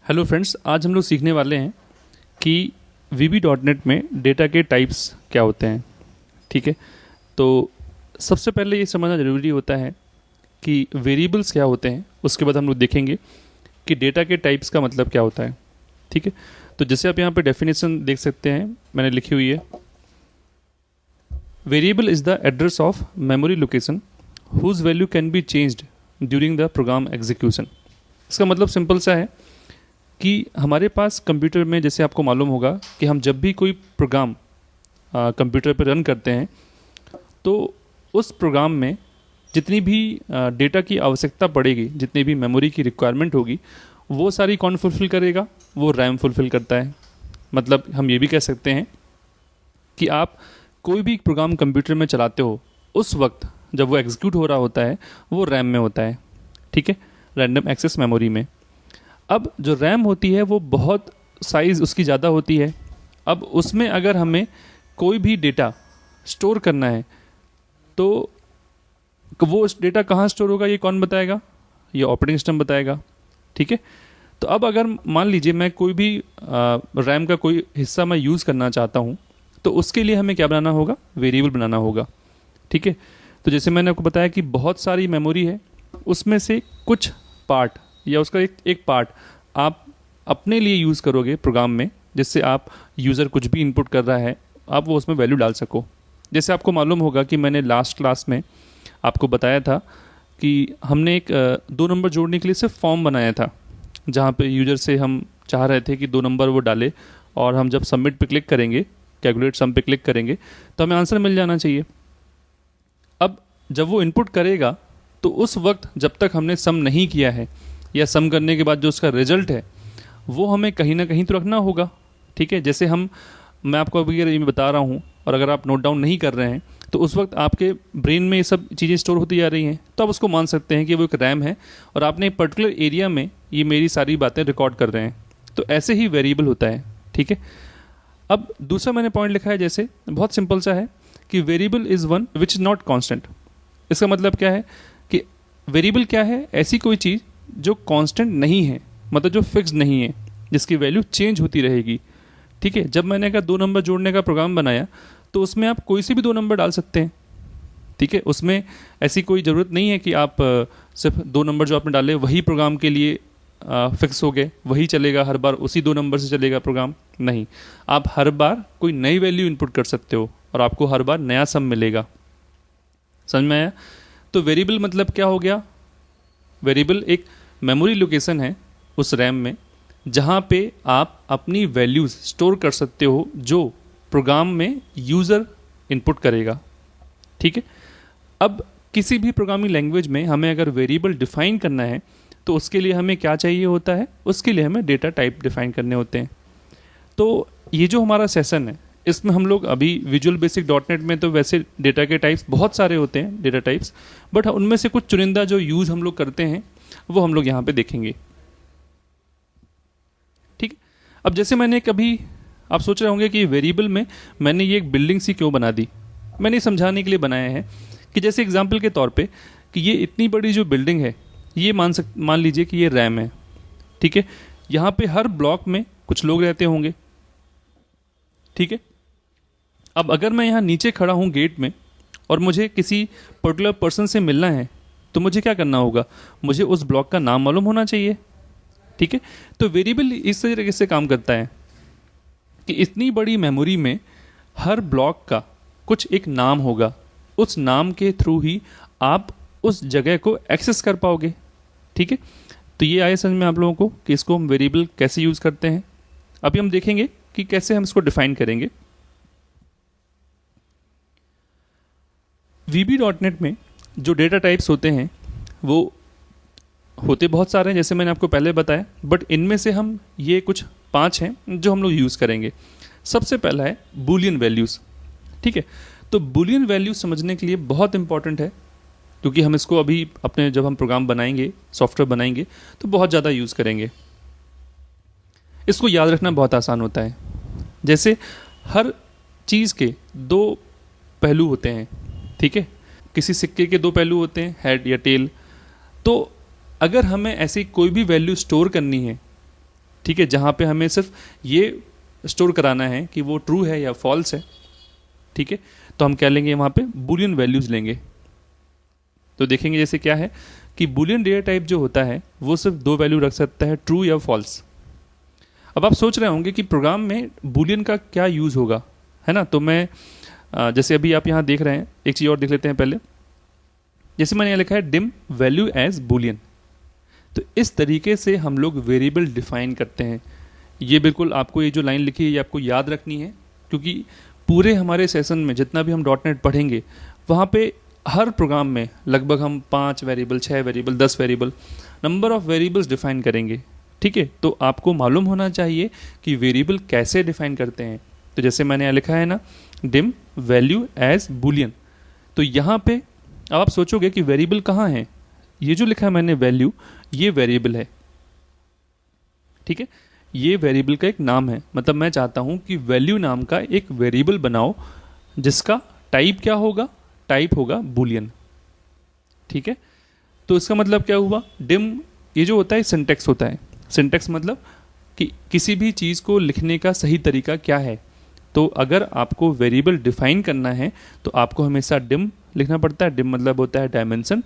Hello friends, आज हम लोग सीखने वाले हैं कि VB.NET में डेटा के टाइप्स क्या होते हैं। ठीक है, तो सबसे पहले ये समझना ज़रूरी होता है कि वेरिएबल्स क्या होते हैं। उसके बाद हम लोग देखेंगे कि डेटा के टाइप्स का मतलब क्या होता है। ठीक है, तो जैसे आप यहाँ पे डेफिनेशन देख सकते हैं, मैंने लिखी हुई है, variable is the address of memory location whose value can be changed during the program execution. इसका मतलब सिंपल सा है कि हमारे पास कंप्यूटर में, जैसे आपको मालूम होगा कि हम जब भी कोई प्रोग्राम कंप्यूटर पर रन करते हैं तो उस प्रोग्राम में जितनी भी डेटा की आवश्यकता पड़ेगी, जितनी भी मेमोरी की रिक्वायरमेंट होगी, वो सारी कौन फुलफ़िल करेगा? वो रैम फुलफ़िल करता है। मतलब हम ये भी कह सकते हैं कि आप कोई भी प्रोग्राम कंप्यूटर में चलाते हो, उस वक्त जब वो एग्जीक्यूट हो रहा होता है वो रैम में होता है। ठीक है, रैंडम एक्सेस मेमोरी में। अब जो रैम होती है वो बहुत साइज़ उसकी ज़्यादा होती है। अब उसमें अगर हमें कोई भी डेटा स्टोर करना है तो वो डेटा कहाँ स्टोर होगा, ये कौन बताएगा? ये ऑपरेटिंग सिस्टम बताएगा। ठीक है, तो अब अगर मान लीजिए मैं कोई भी रैम का कोई हिस्सा मैं यूज़ करना चाहता हूँ तो उसके लिए हमें क्या बनाना होगा? वेरिएबल बनाना होगा। ठीक है, तो जैसे मैंने आपको बताया कि बहुत सारी मेमोरी है, उसमें से कुछ पार्ट या उसका एक पार्ट आप अपने लिए यूज़ करोगे प्रोग्राम में, जिससे आप यूज़र कुछ भी इनपुट कर रहा है आप वो उसमें वैल्यू डाल सको। जैसे आपको मालूम होगा कि मैंने लास्ट क्लास में आपको बताया था कि हमने एक 2 नंबर जोड़ने के लिए सिर्फ फॉर्म बनाया था, जहाँ पे यूज़र से हम चाह रहे थे कि 2 नंबर वो डाले, और हम जब सबमिट पे क्लिक करेंगे, कैलकुलेट सम पे क्लिक करेंगे, तो हमें आंसर मिल जाना चाहिए। अब जब वो इनपुट करेगा तो उस वक्त जब तक हमने सम नहीं किया है या सम करने के बाद जो उसका रिजल्ट है वो हमें कहीं ना कहीं तो रखना होगा। ठीक है, जैसे मैं आपको अभी ये बता रहा हूँ और अगर आप नोट डाउन नहीं कर रहे हैं तो उस वक्त आपके ब्रेन में ये सब चीज़ें स्टोर होती जा रही हैं, तो आप उसको मान सकते हैं कि वो एक रैम है और आपने एक पर्टिकुलर एरिया में ये मेरी सारी बातें रिकॉर्ड कर रहे हैं। तो ऐसे ही वेरिएबल होता है। ठीक है, अब दूसरा मैंने पॉइंट लिखा है, जैसे बहुत सिंपल सा है कि variable is one which is not constant. इसका मतलब क्या है कि वेरिएबल क्या है? ऐसी कोई चीज़ जो कांस्टेंट नहीं है, मतलब जो फिक्स नहीं है, जिसकी वैल्यू चेंज होती रहेगी। ठीक है, जब मैंने कहा 2 नंबर जोड़ने का प्रोग्राम बनाया तो उसमें आप कोई से भी 2 नंबर डाल सकते हैं। ठीक है, उसमें ऐसी कोई ज़रूरत नहीं है कि आप सिर्फ 2 नंबर जो आपने डाले वही प्रोग्राम के लिए फिक्स हो गए, वही चलेगा हर बार, उसी 2 नंबर से चलेगा प्रोग्राम। नहीं, आप हर बार कोई नई वैल्यू इनपुट कर सकते हो और आपको हर बार नया सम मिलेगा। समझ में आया? तो वेरिएबल मतलब क्या हो गया? वेरिएबल एक मेमोरी लोकेशन है उस रैम में जहाँ पे आप अपनी वैल्यूज़ स्टोर कर सकते हो जो प्रोग्राम में यूज़र इनपुट करेगा। ठीक है, अब किसी भी प्रोग्रामिंग लैंग्वेज में हमें अगर वेरिएबल डिफ़ाइन करना है तो उसके लिए हमें क्या चाहिए होता है? उसके लिए हमें डेटा टाइप डिफ़ाइन करने होते हैं। तो ये जो हमारा सेशन है इसमें हम लोग अभी विजुअल बेसिक .NET में तो वैसे डेटा के टाइप्स बहुत सारे होते हैं, डेटा टाइप्स, बट उनमें से कुछ चुनिंदा जो यूज़ हम लोग करते हैं वो हम लोग यहाँ पे देखेंगे। ठीक है, अब जैसे मैंने कभी, आप सोच रहे होंगे कि वेरिएबल में मैंने ये एक बिल्डिंग सी क्यों बना दी। मैंने समझाने के लिए बनाया है कि जैसे एग्जाम्पल के तौर पे कि ये इतनी बड़ी जो बिल्डिंग है, ये मान लीजिए कि ये रैम है। ठीक है, यहाँ पे हर ब्लॉक में कुछ लोग रहते होंगे। ठीक है, अब अगर मैं यहाँ नीचे खड़ा हूँ गेट में और मुझे किसी पर्टिकुलर पर्सन से मिलना है तो मुझे क्या करना होगा? मुझे उस ब्लॉक का नाम मालूम होना चाहिए। ठीक है, तो वेरिएबल इस तरीके से काम करता है कि इतनी बड़ी मेमोरी में हर ब्लॉक का कुछ एक नाम होगा, उस नाम के थ्रू ही आप उस जगह को एक्सेस कर पाओगे। ठीक है, तो ये आए समझ में आप लोगों को कि इसको हम वेरिएबल कैसे यूज़ करते हैं। अभी हम देखेंगे कि कैसे हम इसको डिफाइन करेंगे। VB.NET में जो डेटा टाइप्स होते हैं वो होते बहुत सारे हैं, जैसे मैंने आपको पहले बताया, बट इनमें से हम ये कुछ 5 हैं जो हम लोग यूज़ करेंगे। सबसे पहला है बूलियन वैल्यूज़। ठीक है, तो बूलियन वैल्यूज़ समझने के लिए बहुत इंपॉर्टेंट है, क्योंकि हम इसको अभी अपने जब हम प्रोग्राम बनाएंगे, सॉफ्टवेयर बनाएंगे, तो बहुत ज़्यादा यूज़ करेंगे। इसको याद रखना बहुत आसान होता है। जैसे हर चीज़ के 2 पहलू होते हैं। ठीक है, किसी सिक्के के 2 पहलू होते हैं, हेड या टेल। तो अगर हमें ऐसी कोई भी वैल्यू स्टोर करनी है ठीक है, जहाँ पे हमें सिर्फ ये स्टोर कराना है कि वो ट्रू है या फॉल्स है, ठीक है, तो हम क्या लेंगे वहाँ पे बूलियन वैल्यूज़ लेंगे। तो देखेंगे जैसे क्या है कि बूलियन डेटा टाइप जो होता है वो सिर्फ दो वैल्यू रख सकता है, ट्रू या फॉल्स। अब आप सोच रहे होंगे कि प्रोग्राम में बूलियन का क्या यूज़ होगा, है ना। तो मैं जैसे अभी आप यहाँ देख रहे हैं, एक चीज़ और देख लेते हैं पहले। जैसे मैंने यहाँ लिखा है डिम वैल्यू एज बूलियन, तो इस तरीके से हम लोग वेरिएबल डिफाइन करते हैं। ये बिल्कुल आपको ये जो लाइन लिखी है ये आपको याद रखनी है, क्योंकि पूरे हमारे सेशन में जितना भी हम .NET पढ़ेंगे वहाँ पे हर प्रोग्राम में लगभग हम 5 variable, 6 variable, 10 variable, number of variables define करेंगे, ठीक है। तो आपको मालूम होना चाहिए कि वेरिएबल कैसे डिफाइन करते हैं। तो जैसे मैंने यहाँ लिखा है ना, डिम वैल्यू एज बूलियन, तो यहाँ पे अब आप सोचोगे कि वेरिएबल कहाँ है। ये जो लिखा है मैंने वैल्यू, ये वेरिएबल है, ठीक है, ये वेरिएबल का एक नाम है। मतलब मैं चाहता हूँ कि वैल्यू नाम का एक वेरिएबल बनाओ जिसका टाइप क्या होगा, टाइप होगा बूलियन, ठीक है। तो इसका मतलब क्या हुआ, डिम ये जो होता है सिंटैक्स होता है। सिंटैक्स मतलब कि किसी भी चीज़ को लिखने का सही तरीका क्या है। तो अगर आपको वेरिएबल डिफाइन करना है तो आपको हमेशा डिम लिखना पड़ता है। डिम मतलब होता है डायमेंशन।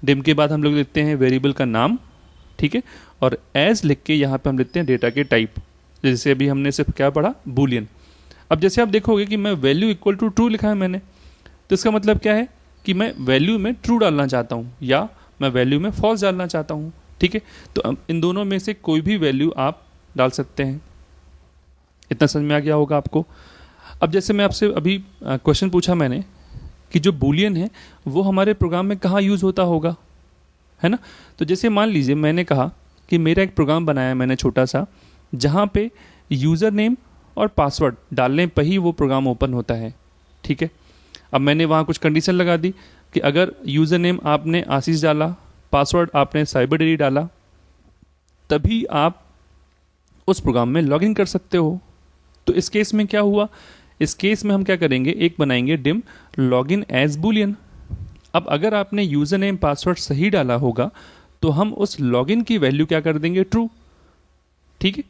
डिम के बाद हम लोग लिखते हैं वेरिएबल का नाम, ठीक है, और एज लिख के यहाँ पे हम लिखते हैं डेटा के टाइप। जैसे अभी हमने सिर्फ क्या पढ़ा, बूलियन। अब जैसे आप देखोगे कि मैं वैल्यू इक्वल टू ट्रू लिखा है मैंने, तो इसका मतलब क्या है कि मैं वैल्यू में ट्रू डालना चाहता हूँ या मैं वैल्यू में फॉल्स डालना चाहता हूँ, ठीक है। तो इन दोनों में से कोई भी वैल्यू आप डाल सकते हैं। इतना समझ में आ गया होगा आपको। अब जैसे मैं आपसे अभी क्वेश्चन पूछा मैंने कि जो बूलियन है वो हमारे प्रोग्राम में कहाँ यूज़ होता होगा, है ना। तो जैसे मान लीजिए मैंने कहा कि मेरा एक प्रोग्राम बनाया मैंने छोटा सा, जहाँ पे यूज़र नेम और पासवर्ड डालने पर ही वो प्रोग्राम ओपन होता है, ठीक है। अब मैंने वहाँ कुछ कंडीशन लगा दी कि अगर यूज़र नेम आपने आशीष डाला, पासवर्ड आपने साइबर डेरी डाला, तभी आप उस प्रोग्राम में लॉगिन कर सकते हो। तो इस केस में क्या हुआ, इस केस में हम क्या करेंगे, एक बनाएंगे डिम लॉगिन एज बूलियन। अब अगर आपने यूज़र नेम पासवर्ड सही डाला होगा तो हम उस लॉगिन की वैल्यू क्या कर देंगे, ट्रू, ठीक है।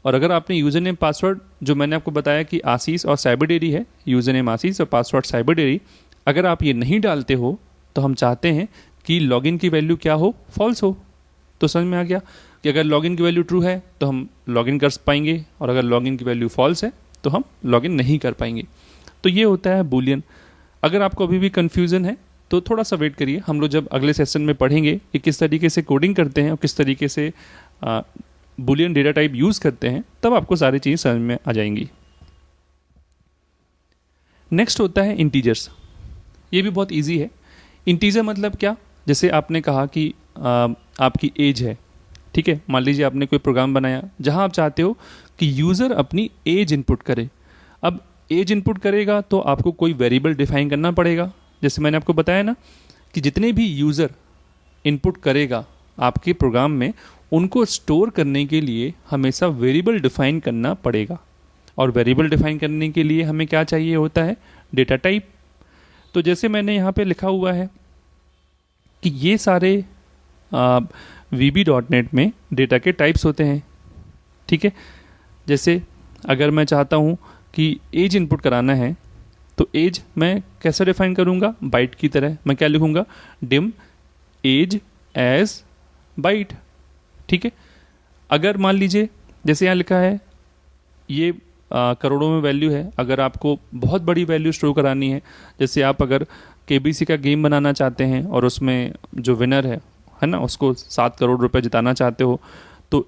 और अगर आपने यूज़र नेम पासवर्ड, जो मैंने आपको बताया कि आशीष और साइबर डेरी है, यूज़र नेम आशीष और पासवर्ड साइबर डेरी, अगर आप ये नहीं डालते हो तो हम चाहते हैं कि लॉगिन की वैल्यू क्या हो, फॉल्स हो। तो समझ में आ गया कि अगर लॉगिन की वैल्यू ट्रू है तो हम लॉगिन कर पाएंगे, और अगर लॉगिन की वैल्यू फॉल्स है तो हम लॉगिन नहीं कर पाएंगे। तो ये होता है बूलियन। अगर आपको अभी भी कन्फ्यूज़न है तो थोड़ा सा वेट करिए, हम लोग जब अगले सेशन में पढ़ेंगे कि किस तरीके से कोडिंग करते हैं और किस तरीके से बूलियन डेटा टाइप यूज़ करते हैं, तब आपको सारी चीज़ समझ में आ जाएंगी। नेक्स्ट होता है इंटीजर्स। ये भी बहुत इजी है। इंटीजर मतलब क्या, जैसे आपने कहा कि आपकी एज है, ठीक है। मान लीजिए आपने कोई प्रोग्राम बनाया जहां आप चाहते हो कि यूज़र अपनी एज इनपुट करे। अब एज इनपुट करेगा तो आपको कोई वेरिएबल डिफाइन करना पड़ेगा। जैसे मैंने आपको बताया ना कि जितने भी यूज़र इनपुट करेगा आपके प्रोग्राम में, उनको स्टोर करने के लिए हमेशा वेरिएबल डिफाइन करना पड़ेगा। और वेरिएबल डिफाइन करने के लिए हमें क्या चाहिए होता है, डेटा टाइप। तो जैसे मैंने यहाँ पे लिखा हुआ है कि ये सारे VB.NET में डेटा के टाइप्स होते हैं, ठीक है। जैसे अगर मैं चाहता हूँ कि एज इनपुट कराना है तो एज मैं कैसे डिफाइन करूँगा, बाइट की तरह। मैं क्या लिखूँगा, डिम एज एज बाइट, ठीक है। अगर मान लीजिए जैसे यहाँ लिखा है ये करोड़ों में वैल्यू है, अगर आपको बहुत बड़ी वैल्यू स्टोर करानी है, जैसे आप अगर KBC का गेम बनाना चाहते हैं और उसमें जो विनर है ना, उसको 7 करोड़ रुपए जिताना चाहते हो, तो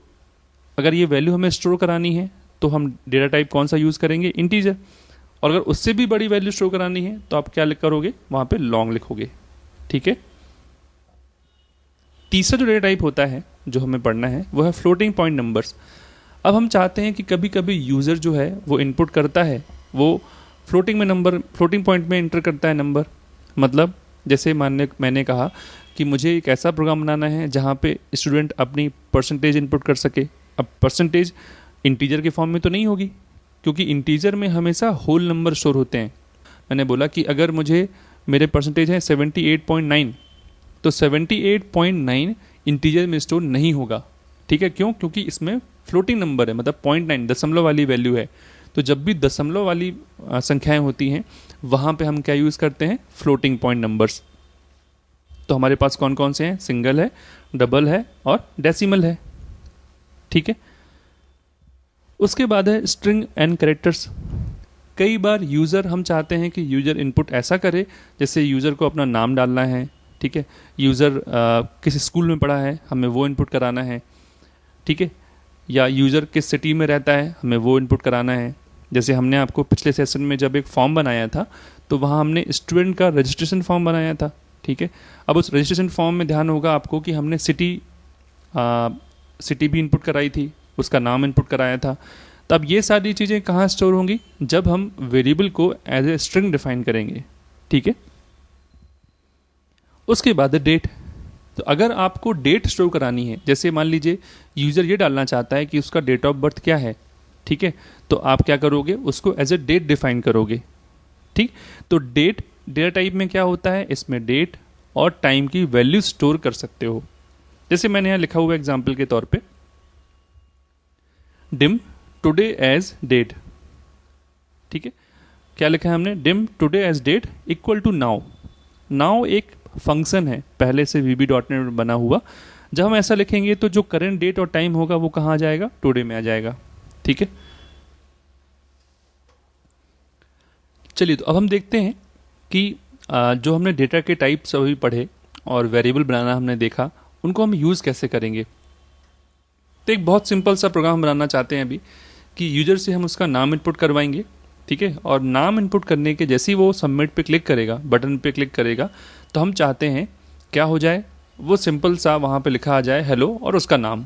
अगर ये वैल्यू हमें स्टोर करानी है तो हम डेटा टाइप कौन सा यूज़ करेंगे, इंटीजर। और अगर उससे भी बड़ी वैल्यू स्टोर करानी है तो आप क्या लिख करोगे, वहाँ पे लॉन्ग लिखोगे, ठीक है। तीसरा जो डेटा टाइप होता है जो हमें पढ़ना है वो है फ्लोटिंग पॉइंट नंबर्स। अब हम चाहते हैं कि कभी कभी यूज़र जो है वो इनपुट करता है, वो फ्लोटिंग पॉइंट में इंटर करता है नंबर। मतलब जैसे मैंने कहा कि मुझे एक ऐसा प्रोग्राम बनाना है जहाँ पे स्टूडेंट अपनी परसेंटेज इनपुट कर सके। अब परसेंटेज इंटीजर के फॉर्म में तो नहीं होगी, क्योंकि इंटीजर में हमेशा होल नंबर स्टोर होते हैं। मैंने बोला कि अगर मेरे परसेंटेज है 78.9, तो 78.9 इंटीजर में स्टोर नहीं होगा, ठीक है। क्यों, क्योंकि इसमें फ्लोटिंग नंबर है, मतलब 0.9 दशमलव वाली वैल्यू है। तो जब भी दशमलव वाली संख्याएं होती हैं वहाँ पे हम क्या यूज़ करते हैं, फ्लोटिंग पॉइंट नंबर्स। तो हमारे पास कौन कौन से हैं, सिंगल है, डबल है और डेसिमल है, ठीक है। उसके बाद है स्ट्रिंग एंड कैरेक्टर्स। कई बार यूज़र, हम चाहते हैं कि यूज़र इनपुट ऐसा करे, जैसे यूज़र को अपना नाम डालना है, ठीक है, यूज़र किस स्कूल में पढ़ा है हमें वो इनपुट कराना है, ठीक है, या यूज़र किस सिटी में रहता है हमें वो इनपुट कराना है। जैसे हमने आपको पिछले सेशन में जब एक फॉर्म बनाया था तो वहाँ हमने स्टूडेंट का रजिस्ट्रेशन फॉर्म बनाया था, ठीक है। अब उस रजिस्ट्रेशन फॉर्म में ध्यान होगा आपको कि हमने सिटी भी इनपुट कराई थी, उसका नाम इनपुट कराया था। तब ये सारी चीज़ें कहाँ स्टोर होंगी, जब हम वेरिएबल को एज ए स्ट्रिंग डिफाइन करेंगे, ठीक है। उसके बाद डेट। तो अगर आपको डेट स्टोर करानी है, जैसे मान लीजिए यूज़र ये डालना चाहता है कि उसका डेट ऑफ बर्थ क्या है, ठीक है, तो आप क्या करोगे, उसको एज ए डेट डिफाइन करोगे, ठीक। तो डेट डेटा टाइप में क्या होता है, इसमें डेट और टाइम की वैल्यू स्टोर कर सकते हो। जैसे मैंने यहाँ लिखा हुआ एग्जाम्पल के तौर पे डिम टुडे एज डेट, ठीक है। क्या लिखा है हमने, dim today as date equal to now. Now एक फंक्शन है पहले से VB.NET में बना हुआ। जब हम ऐसा लिखेंगे तो जो करंट डेट और टाइम होगा वो कहाँ आ जाएगा, टुडे में आ जाएगा, ठीक है। चलिए, तो अब हम देखते हैं कि जो हमने डेटा के टाइप्स अभी पढ़े और वेरिएबल बनाना हमने देखा, उनको हम यूज़ कैसे करेंगे। तो एक बहुत सिंपल सा प्रोग्राम बनाना चाहते हैं अभी कि यूजर से हम उसका नाम इनपुट करवाएंगे, ठीक है, और नाम इनपुट करने के जैसे ही वो सबमिट पे क्लिक करेगा, बटन पे क्लिक करेगा, तो हम चाहते हैं क्या हो जाए, वो सिंपल सा वहाँ पे लिखा आ जाए हेलो और उसका नाम,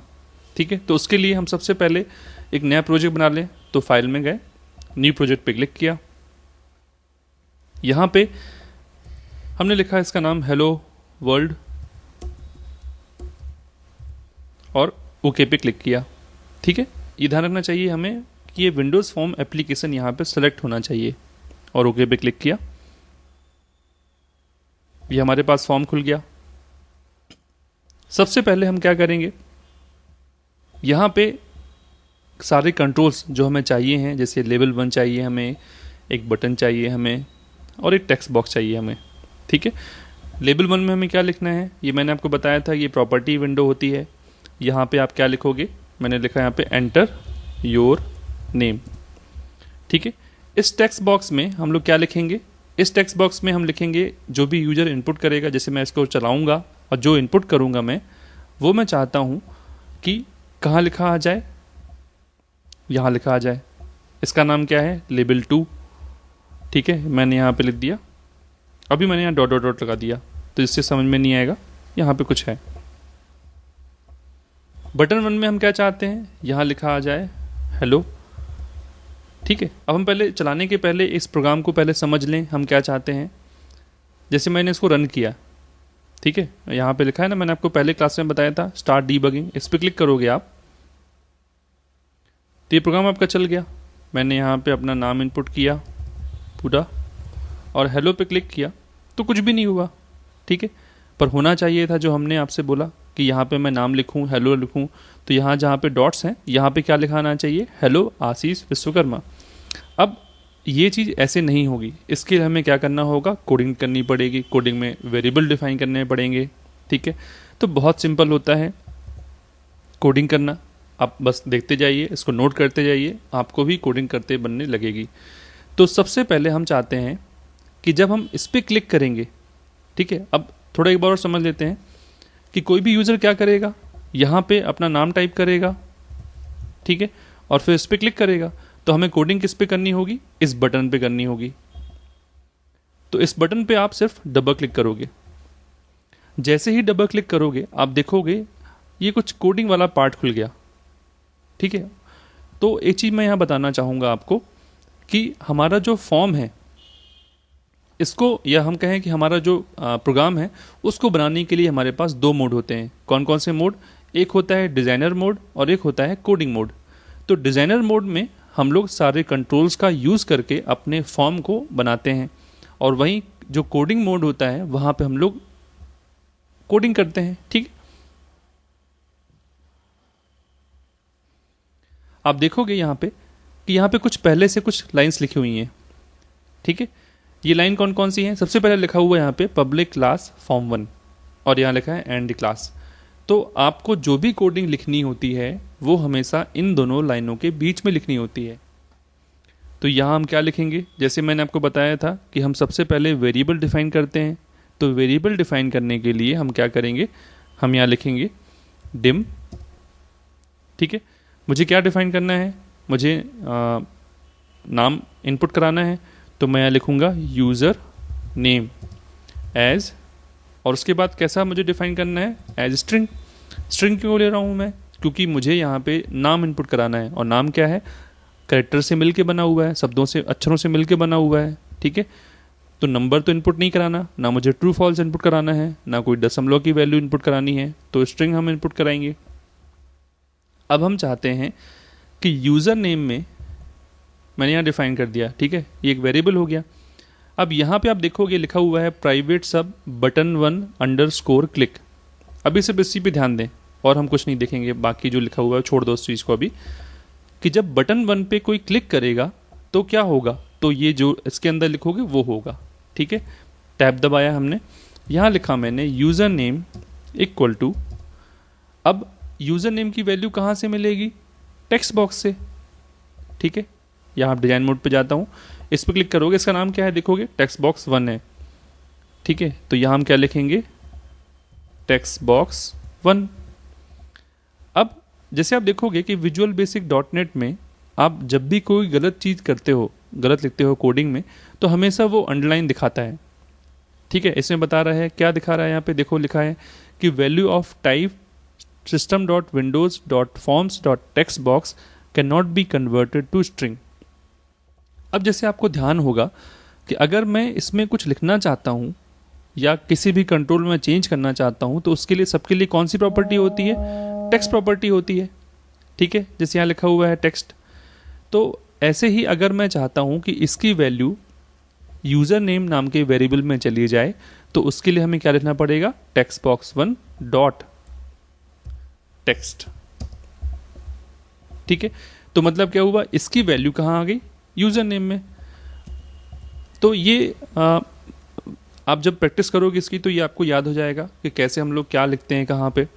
ठीक है। तो उसके लिए हम सबसे पहले एक नया प्रोजेक्ट बना लें। तो फाइल में गए, न्यू प्रोजेक्ट पे क्लिक किया, यहाँ पे हमने लिखा इसका नाम हेलो वर्ल्ड और ओके पे क्लिक किया, ठीक है। ये ध्यान रखना चाहिए हमें कि ये विंडोज़ फॉर्म एप्लीकेशन यहाँ पे सेलेक्ट होना चाहिए, और ओके पे क्लिक किया। ये हमारे पास फॉर्म खुल गया। सबसे पहले हम क्या करेंगे, यहाँ पे सारे कंट्रोल्स जो हमें चाहिए हैं, जैसे लेवल 1 चाहिए हमें, एक बटन चाहिए हमें और एक टेक्स्ट बॉक्स चाहिए हमें, ठीक है। लेवल 1 में हमें क्या लिखना है, ये मैंने आपको बताया था, ये प्रॉपर्टी विंडो होती है। यहाँ पे आप क्या लिखोगे, मैंने लिखा यहाँ पे एंटर योर नेम, ठीक है। इस टेक्स्ट बॉक्स में हम लोग क्या लिखेंगे, इस टेक्स्ट बॉक्स में हम लिखेंगे जो भी यूजर इनपुट करेगा। जैसे मैं इसको चलाऊंगा और जो इनपुट करूंगा मैं, वो मैं चाहता हूं कि कहाँ लिखा आ जाए, यहाँ लिखा आ जाए। इसका नाम क्या है, लेबल 2, ठीक है, मैंने यहाँ पे लिख दिया। अभी मैंने यहाँ डॉट डॉट डॉट लगा दिया, तो इससे समझ में नहीं आएगा यहाँ पे कुछ है। बटन 1 में हम क्या चाहते हैं, यहाँ लिखा आ जाए हेलो, ठीक है। अब हम पहले चलाने के पहले इस प्रोग्राम को पहले समझ लें हम क्या चाहते हैं। जैसे मैंने इसको रन किया, ठीक है, यहाँ पे लिखा है ना, मैंने आपको पहले क्लास में बताया था स्टार्ट डीबगिंग, इस पर क्लिक करोगे आप तो ये प्रोग्राम आपका चल गया। मैंने यहाँ पे अपना नाम इनपुट किया पूरा और हेलो पे क्लिक किया तो कुछ भी नहीं हुआ, ठीक है। पर होना चाहिए था जो हमने आपसे बोला कि यहाँ पे मैं नाम लिखूँ, हेलो लिखूँ, तो यहाँ जहाँ पे डॉट्स हैं यहाँ पे क्या लिखाना चाहिए, हेलो आशीष विश्वकर्मा। अब ये चीज़ ऐसे नहीं होगी, इसके लिए हमें क्या करना होगा, कोडिंग करनी पड़ेगी। कोडिंग में वेरिएबल डिफाइन करने पड़ेंगे, ठीक है। तो बहुत सिंपल होता है कोडिंग करना, आप बस देखते जाइए, इसको नोट करते जाइए, आपको भी कोडिंग करते बनने लगेगी। तो सबसे पहले हम चाहते हैं कि जब हम इस पर क्लिक करेंगे, ठीक है, अब थोड़ा एक बार और समझ लेते हैं कि कोई भी यूज़र क्या करेगा, यहाँ पे अपना नाम टाइप करेगा, ठीक है, और फिर इस पर क्लिक करेगा। तो हमें कोडिंग किस पे करनी होगी, इस बटन पे करनी होगी। तो इस बटन पे आप सिर्फ डबल क्लिक करोगे। जैसे ही डबल क्लिक करोगे आप देखोगे ये कुछ कोडिंग वाला पार्ट खुल गया, ठीक है। तो एक चीज़ मैं यहाँ बताना चाहूँगा आपको कि हमारा जो फॉर्म है इसको, या हम कहें कि हमारा जो प्रोग्राम है उसको बनाने के लिए हमारे पास 2 मोड होते हैं। कौन कौन से मोड, एक होता है डिज़ाइनर मोड और एक होता है कोडिंग मोड। तो डिज़ाइनर मोड में हम लोग सारे कंट्रोल्स का यूज़ करके अपने फॉर्म को बनाते हैं, और वहीं जो कोडिंग मोड होता है वहाँ पे हम लोग कोडिंग करते हैं, ठीक है। आप देखोगे यहाँ पे कि यहाँ पे कुछ पहले से कुछ लाइंस लिखी हुई हैं, ठीक है। ये लाइन कौन कौन सी हैं? सबसे पहले लिखा हुआ है यहाँ पे पब्लिक क्लास फॉर्म 1 और यहाँ लिखा है एंड क्लास। तो आपको जो भी कोडिंग लिखनी होती है वो हमेशा इन दोनों लाइनों के बीच में लिखनी होती है। तो यहाँ हम क्या लिखेंगे? जैसे मैंने आपको बताया था कि हम सबसे पहले वेरिएबल डिफाइन करते हैं। तो वेरिएबल डिफाइन करने के लिए हम क्या करेंगे? हम यहाँ लिखेंगे डिम, ठीक है। मुझे क्या डिफाइन करना है? मुझे नाम इनपुट कराना है, तो मैं यहाँ लिखूँगा यूज़र नेम एज, और उसके बाद कैसा मुझे डिफाइन करना है? As string. स्ट्रिंग क्यों ले रहा हूँ मैं? क्योंकि मुझे यहाँ पे नाम इनपुट कराना है, और नाम क्या है? कैरेक्टर से मिलके बना हुआ है, शब्दों से, अक्षरों से मिलके बना हुआ है, ठीक है। तो नंबर तो इनपुट नहीं कराना, ना मुझे ट्रू फॉल्स इनपुट कराना है, ना कोई दशमलव की वैल्यू इनपुट करानी है, तो स्ट्रिंग हम इनपुट कराएंगे। अब हम चाहते हैं कि यूज़र नेम में मैंने यहाँ डिफाइन कर दिया, ठीक है, ये एक वेरिएबल हो गया। अब यहाँ पे आप देखोगे लिखा हुआ है प्राइवेट सब बटन 1 अंडरस्कोर क्लिक। अभी सिर्फ इसी पे ध्यान दें और हम कुछ नहीं देखेंगे, बाकी जो लिखा हुआ है छोड़ दो उस चीज़ को अभी। कि जब बटन 1 पे कोई क्लिक करेगा तो क्या होगा? तो ये जो इसके अंदर लिखोगे वो होगा, ठीक है। टैब दबाया हमने, यहाँ लिखा मैंने यूज़र नेम इक्वल टू, अब यूज़र नेम की वैल्यू कहाँ से मिलेगी? टेक्स्ट बॉक्स से, ठीक है। यहाँ आप डिजाइन मोड पे जाता हूँ, इस पर क्लिक करोगे, इसका नाम क्या है देखोगे? टेक्स्ट बॉक्स 1 है, ठीक है। तो यहाँ हम क्या लिखेंगे? Text box 1। अब जैसे आप देखोगे कि विजुअल बेसिक .NET में आप जब भी कोई गलत चीज़ करते हो, गलत लिखते हो कोडिंग में, तो हमेशा वो अंडरलाइन दिखाता है, ठीक है। इसमें बता रहा है, क्या दिखा रहा है यहाँ पे? देखो लिखा है कि value of type system.windows.forms.textbox cannot be converted to string। अब जैसे आपको ध्यान होगा कि अगर मैं इसमें कुछ लिखना चाहता हूँ या किसी भी कंट्रोल में चेंज करना चाहता हूँ, तो उसके लिए सबके लिए कौन सी प्रॉपर्टी होती है? टेक्स्ट प्रॉपर्टी होती है, ठीक है। जैसे यहाँ लिखा हुआ है टेक्स्ट। तो ऐसे ही अगर मैं चाहता हूँ कि इसकी वैल्यू यूज़र नेम नाम के वेरिएबल में चली जाए, तो उसके लिए हमें क्या लिखना पड़ेगा? टेक्स्ट बॉक्स 1 डॉट टेक्स्ट, ठीक है। तो मतलब क्या हुआ? इसकी वैल्यू कहाँ आ गई? यूज़र नेम में। तो ये आप जब प्रैक्टिस करोगे इसकी, तो ये आपको याद हो जाएगा कि कैसे हम लोग क्या लिखते हैं कहाँ पे।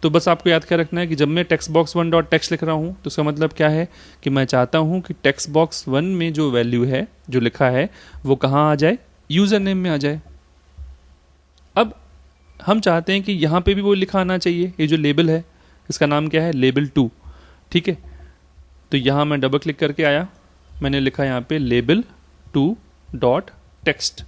तो बस आपको याद क्या रखना है कि जब मैं टेक्स्ट बॉक्स 1 डॉट टेक्स्ट लिख रहा हूँ, तो उसका मतलब क्या है कि मैं चाहता हूँ कि टेक्स्ट बॉक्स 1 में जो वैल्यू है, जो लिखा है, वो कहाँ आ जाए? यूज़र नेम में आ जाए। अब हम चाहते हैं कि यहाँ पे भी वो लिखा आना चाहिए। ये जो लेबल है, इसका नाम क्या है? लेबल 2, ठीक है। तो यहाँ मैं डबल क्लिक करके आया, मैंने लिखा यहाँ पे लेबल 2 डॉट टेक्स्ट।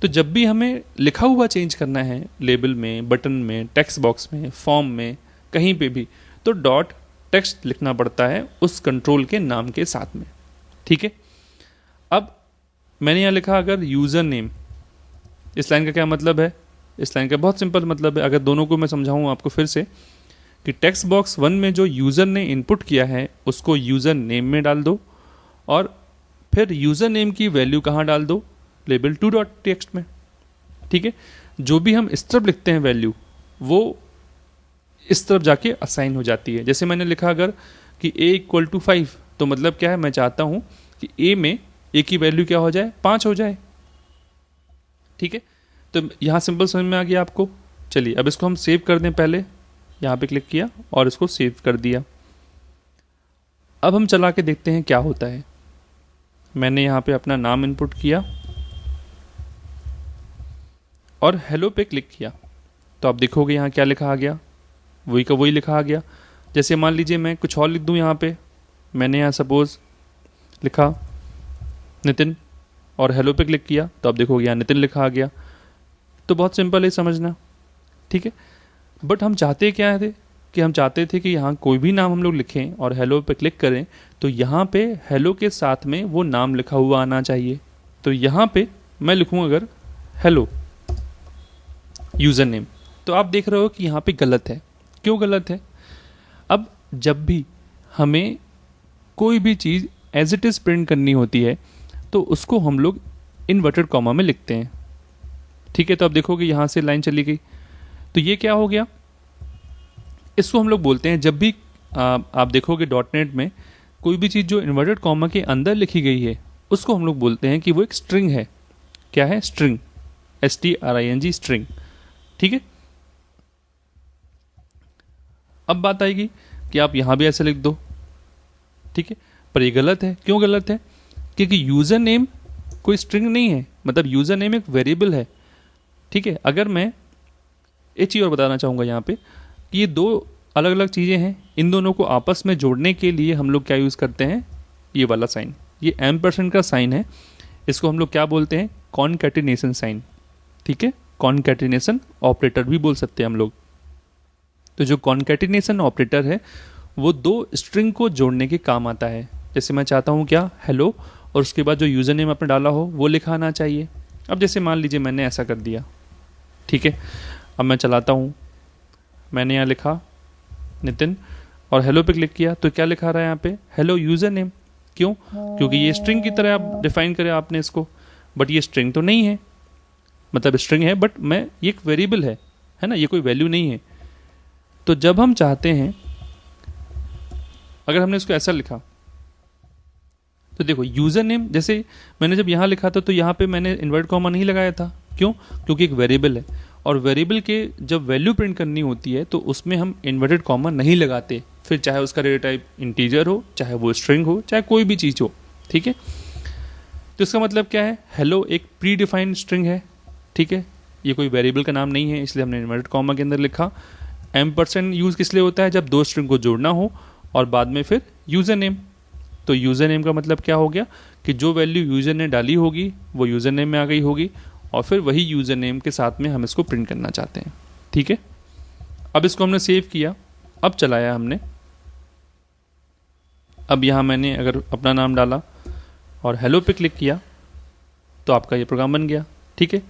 तो जब भी हमें लिखा हुआ चेंज करना है लेबल में, बटन में, टेक्स्ट बॉक्स में, फॉर्म में, कहीं पे भी, तो डॉट टेक्स्ट लिखना पड़ता है उस कंट्रोल के नाम के साथ में, ठीक है। अब मैंने यहाँ लिखा अगर यूज़र नेम, इस लाइन का क्या मतलब है? इस लाइन का बहुत सिंपल मतलब है, अगर दोनों को मैं समझाऊँ आपको फिर से, कि टेक्स्ट बॉक्स 1 में जो यूज़र ने इनपुट किया है उसको यूज़र नेम में डाल दो, और फिर यूज़र नेम की वैल्यू कहाँ डाल दो? लेबल 2 डॉट टेक्स्ट में, ठीक है। जो भी हम इस तरफ लिखते हैं वैल्यू, वो इस तरफ जाके असाइन हो जाती है। जैसे मैंने लिखा अगर कि a इक्वल टू 5, तो मतलब क्या है? मैं चाहता हूँ कि a में a की वैल्यू क्या हो जाए? 5 हो जाए, ठीक है। तो यहाँ सिंपल समझ में आ गया आपको। चलिए अब इसको हम सेव कर दें। पहले यहाँ पे क्लिक किया और इसको सेव कर दिया। अब हम चला के देखते हैं क्या होता है। मैंने यहाँ पे अपना नाम इनपुट किया और हेलो पे क्लिक किया, तो आप देखोगे यहाँ क्या लिखा आ गया? वही का वही लिखा आ गया। जैसे मान लीजिए मैं कुछ और लिख दूँ यहाँ पे, मैंने यहाँ सपोज लिखा नितिन और हेलो पे क्लिक किया, तो आप देखोगे यहाँ नितिन लिखा आ गया। तो बहुत सिंपल है समझना, ठीक है। बट हम चाहते क्या थे कि हम चाहते थे कि यहाँ कोई भी नाम हम लोग लिखें और हेलो पे क्लिक करें, तो यहाँ पे हेलो के साथ में वो नाम लिखा हुआ आना चाहिए। तो यहाँ पे मैं लिखूँ अगर हेलो यूज़र नेम, तो आप देख रहे हो कि यहाँ पे गलत है। क्यों गलत है? अब जब भी हमें कोई भी चीज़ एज इट इज़ प्रिंट करनी होती है, तो उसको हम लोग इन्वर्टेड कॉमा में लिखते हैं, ठीक है। तो आप देखोगे यहाँ से लाइन चली गई, तो ये क्या हो गया? इसको हम लोग बोलते हैं, जब भी आप देखोगे डॉट नेट में कोई भी चीज़ जो इन्वर्टेड कॉमा के अंदर लिखी गई है उसको हम लोग बोलते हैं कि वो एक स्ट्रिंग है। क्या है? String, STRING, string. ठीक है। अब बात आएगी कि आप यहां भी ऐसे लिख दो, ठीक है, पर ये गलत है। क्यों गलत है? क्योंकि यूजर नेम कोई स्ट्रिंग नहीं है, मतलब यूजर नेम एक वेरिएबल है। ठीक है। अगर मैं एक चीज़ और बताना चाहूँगा यहाँ पे कि ये दो अलग अलग चीज़ें हैं, इन दोनों को आपस में जोड़ने के लिए हम लोग क्या यूज़ करते हैं? ये वाला साइन, ये एम्परसेंड का साइन है, इसको हम लोग क्या बोलते हैं? Concatenation sign. ठीक है, कॉनकैटिनेशन ऑपरेटर भी बोल सकते हैं हम लोग। तो जो कॉनकैटिनेशन ऑपरेटर है वो दो स्ट्रिंग को जोड़ने के काम आता है। जैसे मैं चाहता हूँ क्या? हेलो, और उसके बाद जो यूज़र नेम आपने डाला हो वो लिखा आना चाहिए। अब जैसे मान लीजिए मैंने ऐसा कर दिया, ठीक है, अब मैं चलाता हूँ, मैंने यहाँ लिखा नितिन और हेलो पे क्लिक किया तो क्या लिखा रहा है यहाँ पे? Hello user name. क्यों? क्योंकि ये स्ट्रिंग की तरह आप डिफाइन करें आपने इसको, बट ये स्ट्रिंग तो नहीं है, मतलब स्ट्रिंग है बट मैं ये एक वेरिएबल है ना, ये कोई वैल्यू नहीं है। तो जब हम चाहते हैं, अगर हमने इसको ऐसा लिखा तो देखो यूज़र नेम, जैसे मैंने जब यहाँ लिखा था तो यहाँ पे मैंने इन्वर्ट कॉमा नहीं लगाया था। क्यों? क्योंकि एक वेरिएबल है और वेरिएबल के जब वैल्यू प्रिंट करनी होती है तो उसमें हम इन्वर्टेड कॉमा नहीं लगाते, फिर चाहे उसका डेटा टाइप इंटीजर हो, चाहे वो स्ट्रिंग हो, चाहे कोई भी चीज़ हो। ठीक है। तो इसका मतलब क्या है? हेलो एक प्री डिफाइंड स्ट्रिंग है, ठीक है, ये कोई वेरिएबल का नाम नहीं है, इसलिए हमने इन्वर्टेड कॉमा के अंदर लिखा। एम्परसेंड यूज़ किस लिए होता है? जब दो स्ट्रिंग को जोड़ना हो, और बाद में फिर यूज़र नेम। तो यूज़र नेम का मतलब क्या हो गया कि जो वैल्यू यूज़र ने डाली होगी वो यूज़र नेम में आ गई होगी, और फिर वही यूज़र नेम के साथ में हम इसको प्रिंट करना चाहते हैं। ठीक है। अब इसको हमने सेव किया, अब चलाया हमने, अब यहाँ मैंने अगर अपना नाम डाला और हेलो पे क्लिक किया तो आपका ये प्रोग्राम बन गया। ठीक है।